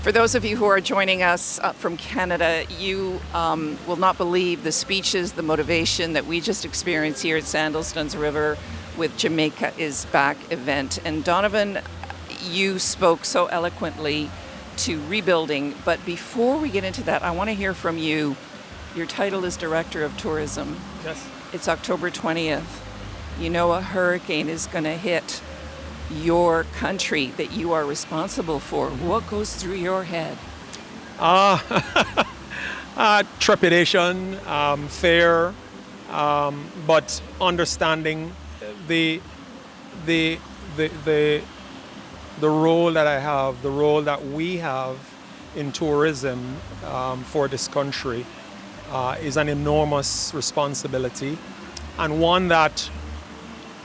For those of you who are joining us from Canada, you will not believe the speeches, the motivation that we just experienced here at Sandalstone's River with Jamaica is Back event. And Donovan, you spoke so eloquently to rebuilding, but before we get into that, I want to hear from you. Your title is Director of Tourism. Yes. It's October 20th. You know a hurricane is going to hit your country that you are responsible for. What goes through your head? Trepidation, fear, but understanding the role that I have, the role that we have in tourism for this country is an enormous responsibility, and one that,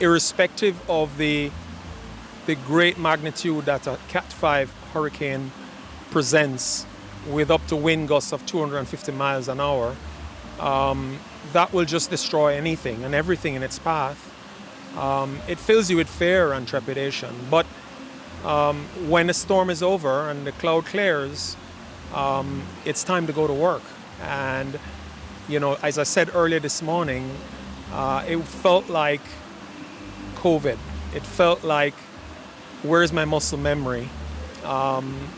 irrespective of the great magnitude that a Cat 5 hurricane presents, with up to wind gusts of 250 miles an hour, that will just destroy anything and everything in its path. It fills you with fear and trepidation. But when the storm is over and the cloud clears, it's time to go to work. And, you know, as I said earlier this morning, it felt like COVID. It felt like, where's my muscle memory?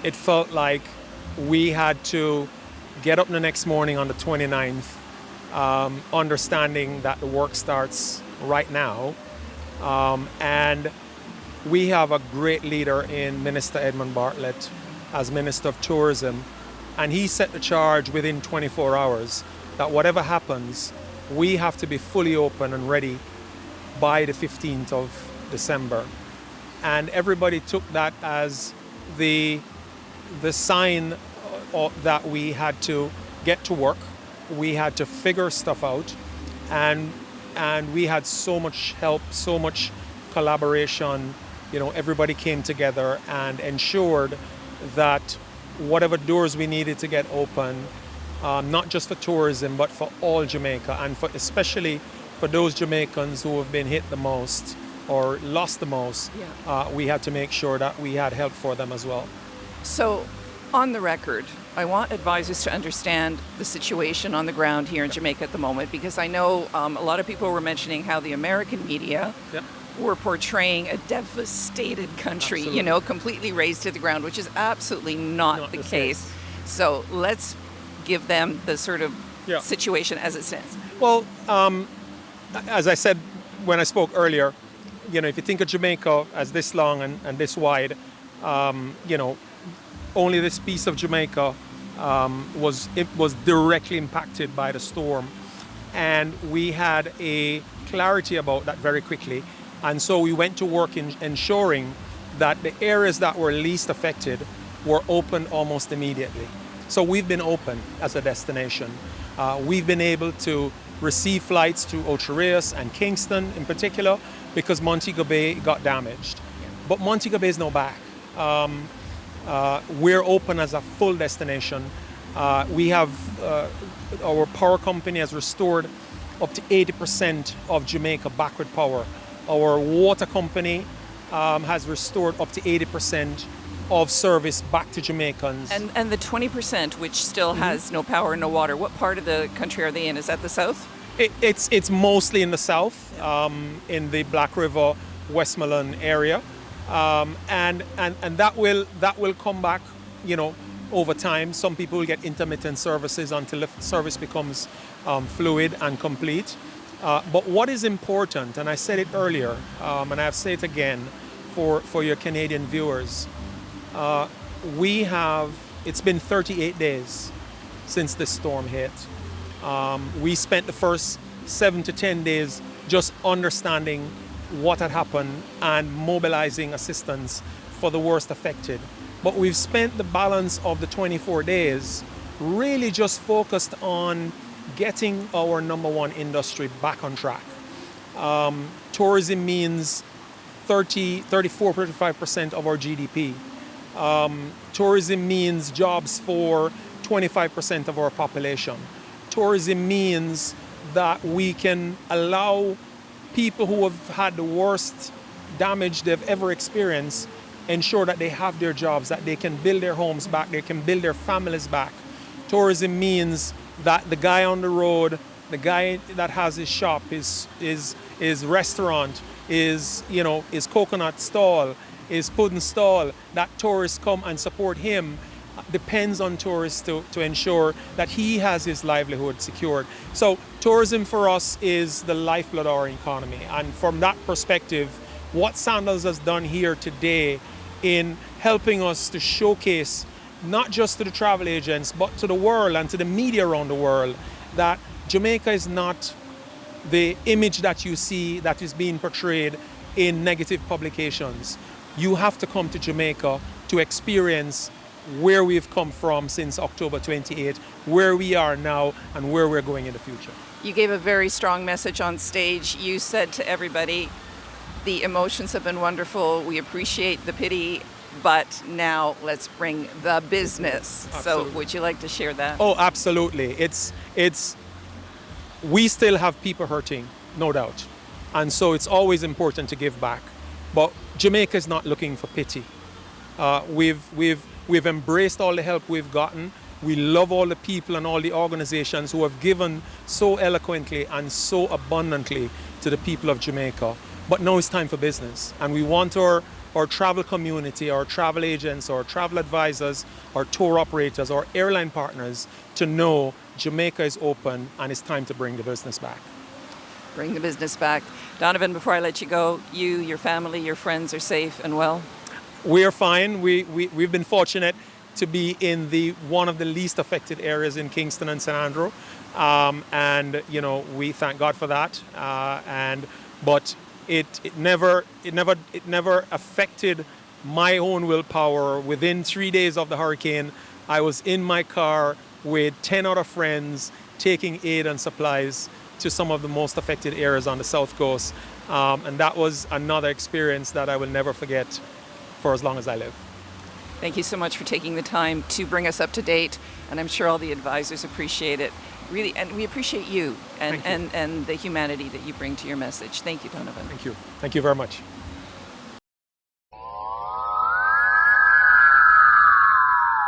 It felt like we had to get up the next morning on the 29th, understanding that the work starts right now. And we have a great leader in Minister Edmund Bartlett as Minister of Tourism. And he set the charge within 24 hours that whatever happens, we have to be fully open and ready by the 15th of December. And everybody took that as the sign that we had to get to work. We had to figure stuff out, and we had so much help, so much collaboration. You know, everybody came together and ensured that whatever doors we needed to get open, not just for tourism, but for all Jamaica, and especially for those Jamaicans who have been hit the most or lost the most, we had to make sure that we had help for them as well. So, on the record, I want advisors to understand the situation on the ground here in Jamaica at the moment, because I know a lot of people were mentioning how the American media were portraying a devastated country, Absolutely. you know, completely razed to the ground, which is absolutely not the case. So let's give them the sort of situation as it stands. Well, as I said when I spoke earlier, you know, if you think of Jamaica as this long and this wide, you know, only this piece of Jamaica was directly impacted by the storm, and we had a clarity about that very quickly, and so we went to work in ensuring that the areas that were least affected were open almost immediately. So we've been open as a destination. We've been able to receive flights to Ocho Rios and Kingston in particular, because Montego Bay got damaged. But Montego Bay is now back. We're open as a full destination. We have, our power company has restored up to 80% of Jamaica back with power. Our water company has restored up to 80% of service back to Jamaicans. And the 20% which still has no power, no water, what part of the country are they in? Is that the south? It's mostly in the south, in the Black River, Westmoreland area, and that will come back, you know, over time. Some people will get intermittent services until the service becomes fluid and complete. But what is important, and I said it earlier, and I've said it again for your Canadian viewers, it's been 38 days since the storm hit. We spent the first 7 to 10 days just understanding what had happened and mobilizing assistance for the worst affected. But we've spent the balance of the 24 days really just focused on getting our number one industry back on track. Tourism means 35% of our GDP. Tourism means jobs for 25% of our population. Tourism means that we can allow people who have had the worst damage they've ever experienced ensure that they have their jobs, that they can build their homes back, they can build their families back. Tourism means that the guy on the road, the guy that has his shop, his restaurant, his coconut stall, his pudding stall, that tourists come and support him, depends on tourists to ensure that he has his livelihood secured. So tourism for us is the lifeblood of our economy. And from that perspective, what Sandals has done here today in helping us to showcase, not just to the travel agents, but to the world and to the media around the world, that Jamaica is not the image that you see that is being portrayed in negative publications. You have to come to Jamaica to experience where we've come from since October 28, where we are now, and where we're going in the future. You gave a very strong message on stage. You said to everybody, the emotions have been wonderful. We appreciate the pity, but now let's bring the business. Absolutely. So would you like to share that? Oh, absolutely. We still have people hurting, no doubt. And so it's always important to give back. But Jamaica is not looking for pity. We've embraced all the help we've gotten. We love all the people and all the organizations who have given so eloquently and so abundantly to the people of Jamaica. But now it's time for business. And we want our travel community, our travel agents, our travel advisors, our tour operators, our airline partners to know Jamaica is open and it's time to bring the business back. Bring the business back. Donovan, before I let you go, you, your family, your friends are safe and well? We are fine. We've been fortunate to be in one of the least affected areas in Kingston and St. Andrew. And we thank God for that. But it never affected my own willpower. Within 3 days of the hurricane, I was in my car with 10 other friends taking aid and supplies to some of the most affected areas on the South Coast. And that was another experience that I will never forget for as long as I live. Thank you so much for taking the time to bring us up to date, and I'm sure all the advisors appreciate it. Really, and we appreciate you and the humanity that you bring to your message. Thank you, Donovan. Thank you. Thank you very much.